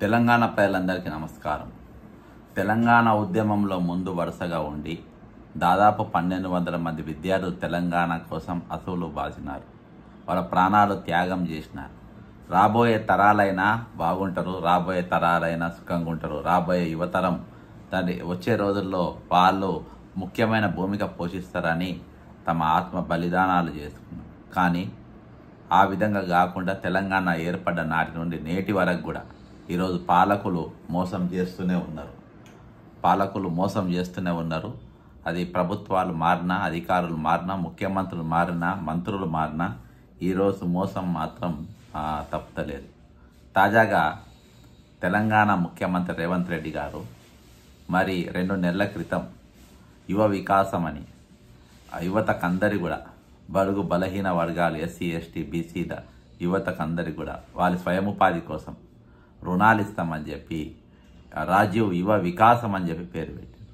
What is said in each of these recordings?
తెలంగాణ ప్రజలందరికీ నమస్కారం. తెలంగాణ ఉద్యమంలో ముందు వరుసగా ఉండి దాదాపు 1200 మంది విద్యార్థులు తెలంగాణ కోసం అసూలు బాసినారు. వాళ్ళ ప్రాణాలు త్యాగం చేసినారు. రాబోయే తరాలైనా బాగుంటారు, రాబోయే తరాలైనా సుఖంగా ఉంటారు, రాబోయే యువతరం దాన్ని వచ్చే రోజుల్లో వాళ్ళు ముఖ్యమైన భూమిక పోషిస్తారని తమ ఆత్మ బలిదానాలు చేసుకున్నారు. కానీ ఆ విధంగా కాకుండా తెలంగాణ ఏర్పడ్డ నాటి నుండి నేటి వరకు కూడా ఈరోజు పాలకులు మోసం చేస్తూనే ఉన్నారు. అది ప్రభుత్వాలు మారినా, అధికారులు మారినా, ముఖ్యమంత్రులు మారినా, మంత్రులు మారినా ఈరోజు మోసం మాత్రం తప్పుతలేదు. తాజాగా తెలంగాణ ముఖ్యమంత్రి రేవంత్ రెడ్డి గారు మరి 2 నెలల క్రితం యువ వికాసం అని యువతకందరి కూడా బడుగు బలహీన వర్గాలు ఎస్సీ ఎస్టీ బీసీల యువతకందరి కూడా వాళ్ళ స్వయం ఉపాధి కోసం రుణాలు ఇస్తామని చెప్పి రాజీవ్ యువ వికాసం అని చెప్పి పేరు పెట్టారు.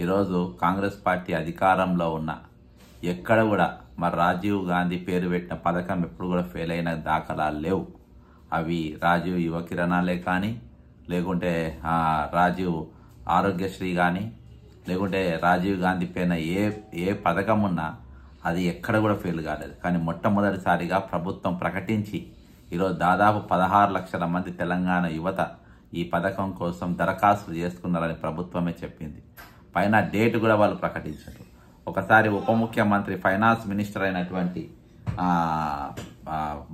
ఈరోజు కాంగ్రెస్ పార్టీ అధికారంలో ఉన్న ఎక్కడ కూడా మరి రాజీవ్ గాంధీ పేరు పెట్టిన పథకం ఎప్పుడు కూడా ఫెయిల్ అయిన దాఖలాలు లేవు. అవి రాజీవ్ యువ కిరణాలే కానీ, లేకుంటే రాజీవ్ ఆరోగ్యశ్రీ కానీ, లేకుంటే రాజీవ్ గాంధీ పైన ఏ పథకం ఉన్నా అది ఎక్కడ కూడా ఫెయిల్ కాలేదు. కానీ మొట్టమొదటిసారిగా ప్రభుత్వం ప్రకటించి ఈరోజు దాదాపు 16 లక్షల మంది తెలంగాణ యువత ఈ పథకం కోసం దరఖాస్తులు చేసుకున్నారని ప్రభుత్వమే చెప్పింది. పైన డేట్ కూడా వాళ్ళు ప్రకటించారు. ఒకసారి ఉప ముఖ్యమంత్రి ఫైనాన్స్ మినిస్టర్ అయినటువంటి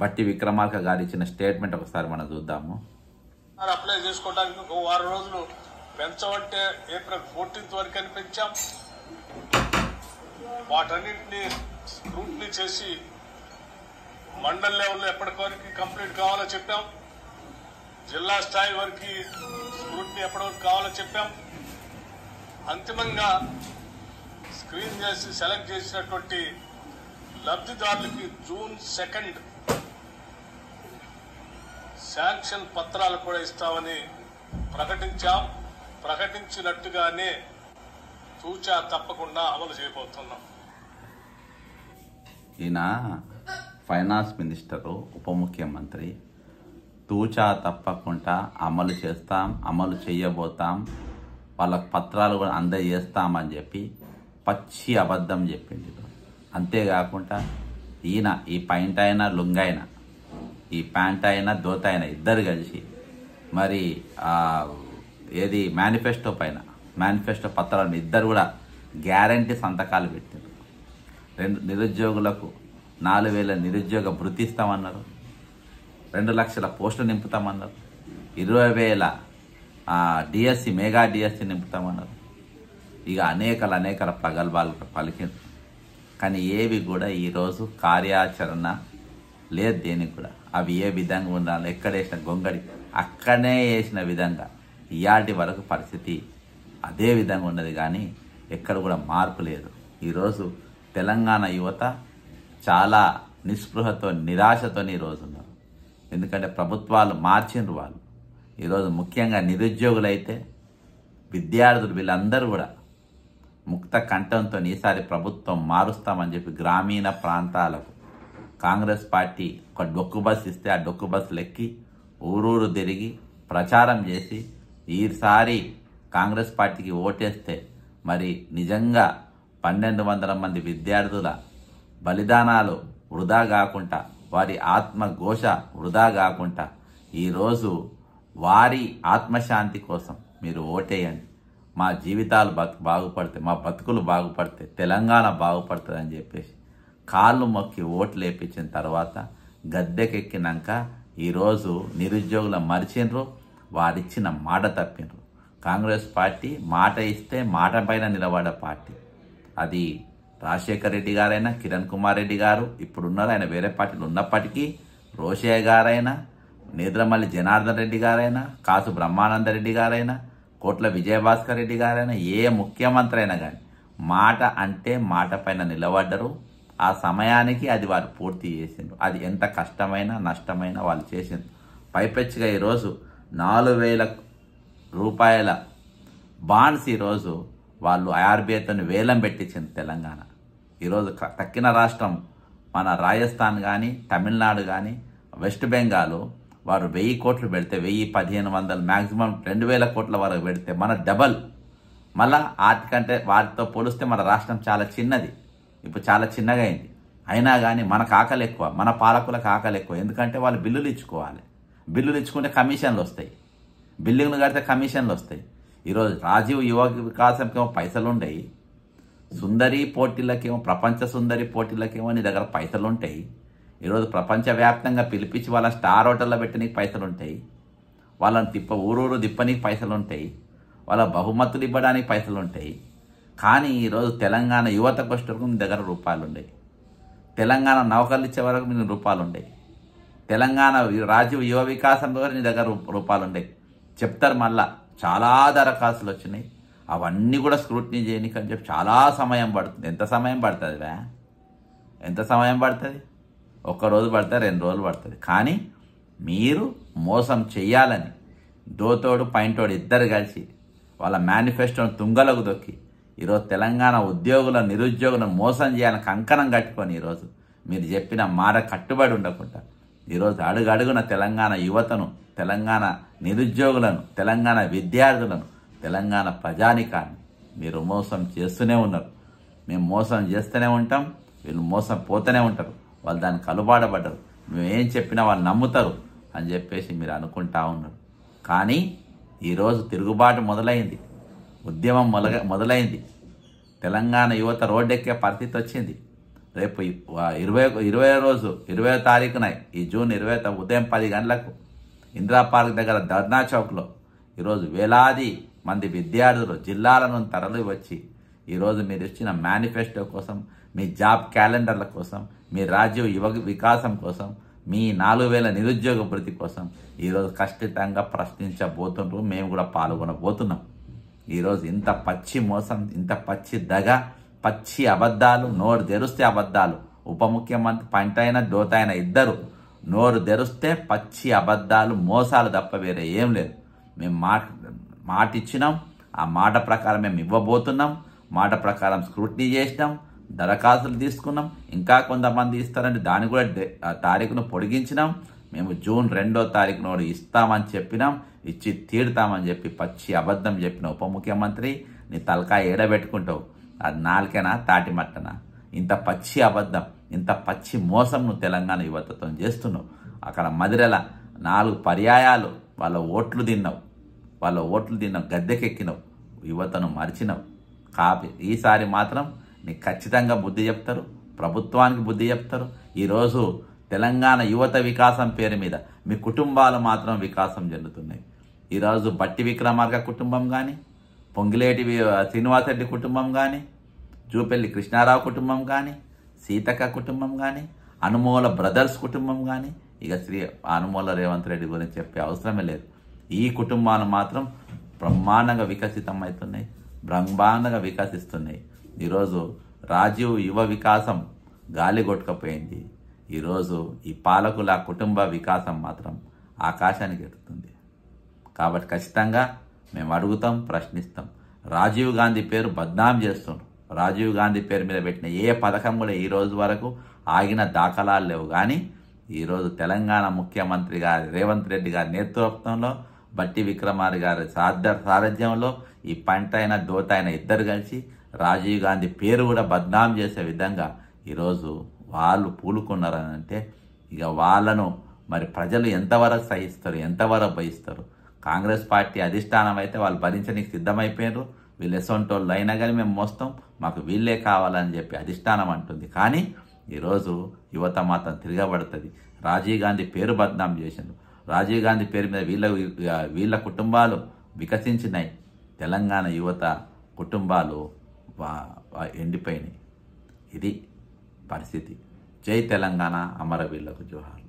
బట్టి విక్రమార్క గారు ఇచ్చిన స్టేట్మెంట్ ఒకసారి మనం చూద్దాము. అప్లై చేసుకోవడానికి ఒక వారం రోజులు పెంచమంటే ఏప్రిల్ 14th వరకు అని పెంచాం. వాటన్నింటినీ స్క్రూటినీ చేసి మండల్ లెవెల్లో ఎప్పటి వరకు కంప్లీట్ కావాలో చెప్పాం. జిల్లా స్థాయి వరకు స్క్రూటినీ ఎప్పటి వరకు కావాలో చెప్పాం. అంతిమంగా స్క్రీన్ చేసి సెలెక్ట్ చేసినటువంటి లబ్ధిదారులకి June 2 శాంక్షన్ పత్రాలు కూడా ఇస్తామని ప్రకటించాం. ప్రకటించినట్టుగానే తూచా తప్పకుండా అమలు చేయబోతున్నాం. ఈయన ఫైనాన్స్ మినిస్టరు, ఉప ముఖ్యమంత్రి తూచా తప్పకుండా అమలు చేస్తాం, అమలు చేయబోతాం, వాళ్ళకు పత్రాలు కూడా అందజేస్తామని చెప్పి పచ్చి అబద్ధం చెప్పింది. అంతేకాకుండా ఈయన ఈ పాయింట్ అయినా లుంగైనా, ఈ ప్యాంట్ అయినా దోత అయినా ఇద్దరు కలిసి మరి ఏది మేనిఫెస్టో పత్రాలను ఇద్దరు కూడా గ్యారంటీ సంతకాలు పెట్టారు. నిరుద్యోగులకు 4,000 నిరుద్యోగ భృతి ఇస్తామన్నారు, 2 లక్షల పోస్టులు నింపుతామన్నారు, 20,000 డిఎస్సి మెగా డిఎస్సి నింపుతామన్నారు. ఇక అనేకల ప్రగల్భాలు పలికింది. కానీ ఏవి కూడా ఈరోజు కార్యాచరణ లేదు దేనికి కూడా. అవి ఏ విధంగా ఉండాలి, ఎక్కడ వేసిన గొంగడి అక్కడనే వేసిన విధంగా ఇయాటి వరకు పరిస్థితి అదే విధంగా ఉన్నది. కానీ ఎక్కడ కూడా మార్పు లేదు. ఈరోజు తెలంగాణ యువత చాలా నిస్పృహతో, నిరాశతో ఈరోజు ఉన్నారు. ఎందుకంటే ప్రభుత్వాలు మార్చిండ్రు వాళ్ళు. ఈరోజు ముఖ్యంగా నిరుద్యోగులైతే, విద్యార్థులు వీళ్ళందరూ కూడా ముక్త కంఠంతో ఈసారి ప్రభుత్వం మారుస్తామని చెప్పి గ్రామీణ ప్రాంతాలకు కాంగ్రెస్ పార్టీ ఒక డొక్కు బస్సు ఇస్తే ఆ డొక్కు బస్సులు ఎక్కి ఊరూరు తిరిగి ప్రచారం చేసి ఈసారి కాంగ్రెస్ పార్టీకి ఓటేస్తే మరి నిజంగా 1200 మంది విద్యార్థుల బలిదానాలు వృధా కాకుండా, వారి ఆత్మఘోష వృధా కాకుండా ఈరోజు వారి ఆత్మశాంతి కోసం మీరు ఓటేయండి, మా జీవితాలు బాగుపడతాయి, మా బతుకులు బాగుపడతాయి, తెలంగాణ బాగుపడుతుంది అని చెప్పేసి కాళ్ళు మొక్కి ఓట్లు వేయించిన తర్వాత గద్దెకెక్కినాక ఈరోజు నిరుద్యోగుల మరిచిండ్రు, వారిచ్చిన మాట తప్పిండ్రు. కాంగ్రెస్ పార్టీ మాట ఇస్తే మాట పైన నిలబడే పార్టీ. అది రాజశేఖర్ రెడ్డి గారైనా, కిరణ్ కుమార్ రెడ్డి గారు ఇప్పుడున్నారు, ఆయన వేరే పార్టీలు ఉన్నప్పటికీ, రోషయ్య గారైనా, నేద్రమల్లి జనార్దన్ రెడ్డి గారైనా, కాసు బ్రహ్మానందరెడ్డి గారైనా, కోట్ల విజయభాస్కర్ రెడ్డి గారైనా, ఏ ముఖ్యమంత్రి అయినా కానీ మాట అంటే మాట పైన నిలబడ్డరు. ఆ సమయానికి అది వారు పూర్తి చేసిండ్రు. అది ఎంత కష్టమైనా నష్టమైనా వాళ్ళు చేసిండ్రు. పైపెచ్చిగా ఈరోజు 4,000 రూపాయల బాండ్స్ ఈరోజు వాళ్ళు ఆర్బీఐతో వేలం పెట్టించింది తెలంగాణ. ఈరోజు తక్కిన రాష్ట్రం మన రాజస్థాన్ కానీ, తమిళనాడు కానీ, వెస్ట్ బెంగాల్ వారు 1000 కోట్లు పెడితే 1500 మ్యాక్సిమం 2000 కోట్ల వరకు పెడితే మన డబల్. మళ్ళా వాటికంటే వాటితో పోలిస్తే మన రాష్ట్రం చాలా చిన్నది, ఇప్పుడు చాలా చిన్నగా అయింది. అయినా కానీ మనకు ఆకలి ఎక్కువ, మన పాలకులకు ఆకలి ఎక్కువ. ఎందుకంటే వాళ్ళు బిల్లులు ఇచ్చుకోవాలి, బిల్లులు ఇచ్చుకుంటే కమిషన్లు వస్తాయి, బిల్డింగ్లు కడితే కమిషన్లు వస్తాయి. ఈరోజు రాజీవ్ యువ వికాసంకేమో పైసలు ఉండయి, సుందరి పోటీలకేమో ప్రపంచ సుందరి పోటీలకేమో నీ దగ్గర పైసలు ఉంటాయి. ఈరోజు ప్రపంచవ్యాప్తంగా పిలిపించి వాళ్ళ స్టార్ హోటల్లో పెట్టడానికి పైసలు ఉంటాయి, వాళ్ళని ఊరూరు దిప్పనికి పైసలు ఉంటాయి, వాళ్ళ బహుమతులు ఇవ్వడానికి పైసలు ఉంటాయి. కానీ ఈరోజు తెలంగాణ యువతకు వచ్చేటప్పుడు మీ దగ్గర రూపాయలు ఉండేవి, తెలంగాణ నౌకర్లు ఇచ్చే వరకు మీ రూపాయలు ఉండేవి, తెలంగాణ రాజీవ్ యువ వికాసంలో నీ దగ్గర రూపాయలు ఉండేవి. చెప్తారు మళ్ళా చాలా దరఖాస్తులు వచ్చినాయి, అవన్నీ కూడా స్క్రూటినీ చేయడానికి అని చెప్పి చాలా సమయం పడుతుంది. ఎంత సమయం పడుతుంది ఎంత సమయం పడుతుంది? 1 రోజు పడుతుంది, 2 రోజులు పడుతుంది. కానీ మీరు మోసం చెయ్యాలని దోతోడు పైంటోడు ఇద్దరు కలిసి వాళ్ళ మేనిఫెస్టోను తుంగలకు దొక్కి ఈరోజు తెలంగాణ ఉద్యోగుల నిరుద్యోగులను మోసం చేయాలని కంకణం కట్టుకొని ఈరోజు మీరు చెప్పిన మాట కట్టుబడి ఉండకుండా ఈరోజు అడుగడుగున తెలంగాణ యువతను, తెలంగాణ నిరుద్యోగులను, తెలంగాణ విద్యార్థులను, తెలంగాణ ప్రజానికాన్ని మీరు మోసం చేస్తూనే ఉన్నారు. మేము మోసం చేస్తూనే ఉంటాం, వీళ్ళు మోసం పోతూనే ఉంటారు. వాళ్ళు దాన్ని కలుబాడబడ్డరు, మేము ఏం చెప్పినా వాళ్ళు నమ్ముతారు అని చెప్పేసి మీరు అనుకుంటా ఉన్నారు. కానీ ఈరోజు తిరుగుబాటు మొదలైంది, ఉద్యమం మొదలైంది. తెలంగాణ యువత రోడ్డెక్కే పరిస్థితి వచ్చింది. రేపు 20వ తారీఖున ఈ జూన్ 20 ఉదయం 10 గంటలకు ఇందిరా పార్క్ దగ్గర ధర్నా చౌక్లో ఈరోజు వేలాది మంది విద్యార్థులు జిల్లాల నుండి తరలి వచ్చి ఈరోజు మీరు ఇచ్చిన మేనిఫెస్టో కోసం, మీ జాబ్ క్యాలెండర్ల కోసం, మీ రాజీవ్ యువ వికాసం కోసం, మీ 4000 నిరుద్యోగ భృతి కోసం ఈరోజు ఖచ్చితంగా ప్రశ్నించబోతుంటారు. మేము కూడా పాల్గొనబోతున్నాం. ఈరోజు ఇంత పచ్చి మోసం, ఇంత పచ్చి దగ, పచ్చి అబద్ధాలు, నోరు తెరిస్తే అబద్ధాలు. ఉప ముఖ్యమంత్రి పంటైన దోతైన ఇద్దరు నోరు తెరిస్తే పచ్చి అబద్ధాలు, మోసాలు తప్ప వేరే ఏం లేదు. మేము మాట ఇచ్చినాం, ఆ మాట ప్రకారం మేము ఇవ్వబోతున్నాం. మాట ప్రకారం స్క్రూటినీ చేసినాం, దరఖాస్తులు తీసుకున్నాం. ఇంకా కొంతమంది ఇస్తారంటే దాన్ని కూడా తారీఖును పొడిగించినాం. మేము జూన్ 2వ తారీఖున ఇస్తామని చెప్పినాం, ఇచ్చి తీరుతామని చెప్పి పచ్చి అబద్ధం చెప్పిన ఉప ముఖ్యమంత్రి నీ తలకాయ ఏడబెట్టుకుంటావు. అది నాలుకేనా తాటి మట్టనా? ఇంత పచ్చి అబద్ధం, ఇంత పచ్చి మోసం నువ్వు తెలంగాణ యువతతో చేస్తున్నావు. అక్కడ మదిరెల 4 పర్యాయాలు వాళ్ళ ఓట్లు తిన్నావు, గద్దెకెక్కినావు, యువతను మరిచినావు. ఈసారి మాత్రం నీకు ఖచ్చితంగా బుద్ధి చెప్తారు, ప్రభుత్వానికి బుద్ధి చెప్తారు. ఈరోజు తెలంగాణ యువత వికాసం పేరు మీద మీ కుటుంబాలు మాత్రం వికాసం చెందుతున్నాయి. ఈరోజు బట్టి విక్రమార్క కుటుంబం కానీ, పొంగిలేటి శ్రీనివాసరెడ్డి కుటుంబం కానీ, జూపల్లి కృష్ణారావు కుటుంబం కానీ, సీతక్క కుటుంబం కానీ, అనుమోల బ్రదర్స్ కుటుంబం కానీ, ఇక అనుమోల రేవంత్ రెడ్డి గురించి చెప్పే అవసరమే లేదు. ఈ కుటుంబాలు మాత్రం బ్రహ్మాండంగా వికసితం అవుతున్నాయి, బ్రహ్మాండంగా వికసిస్తున్నాయి. ఈరోజు రాజీవ్ యువ వికాసం గాలి కొట్టుకపోయింది. ఈరోజు ఈ పాలకుల కుటుంబ వికాసం మాత్రం ఆకాశానికి ఎత్తుతుంది. కాబట్టి ఖచ్చితంగా మేము అడుగుతాం, ప్రశ్నిస్తాం. రాజీవ్ గాంధీ పేరు బద్నాం చేస్తుండ్రు. రాజీవ్ గాంధీ పేరు మీద పెట్టిన ఏ పథకం కూడా ఈ రోజు వరకు ఆగిన దాఖలాలు లేవు. కానీ ఈరోజు తెలంగాణ ముఖ్యమంత్రి గారి రేవంత్ రెడ్డి గారి నేతృత్వంలో, బట్టి విక్రమార్క గారి సారథ్యంలో ఈ పంటైన దోతైన ఇద్దరు కలిసి రాజీవ్ గాంధీ పేరు కూడా బద్నాం చేసే విధంగా ఈరోజు వాళ్ళు పూలుకున్నారని అంటే ఇక వాళ్ళను మరి ప్రజలు ఎంతవరకు సహిస్తారు, ఎంతవరకు భయిస్తారు? కాంగ్రెస్ పార్టీ అధిష్టానం అయితే వాళ్ళు భరించడానికి సిద్ధమైపోయారు. వీళ్ళు ఎసొంటోళ్ళు అయినా కానీ మేము మోస్తాం, మాకు వీళ్ళే కావాలని చెప్పి అధిష్టానం అంటుంది. కానీ ఈరోజు యువత మాత్రం తిరగబడుతుంది. రాజీవ్ గాంధీ పేరు బద్నాం చేసిండ్రు, రాజీవ్ గాంధీ పేరు మీద వీళ్ళ కుటుంబాలు వికసించినాయి. తెలంగాణ యువత కుటుంబాలు ఎండిపోయినాయి. ఇది పరిస్థితి. జై తెలంగాణ, అమరవీరులకు జోహార్.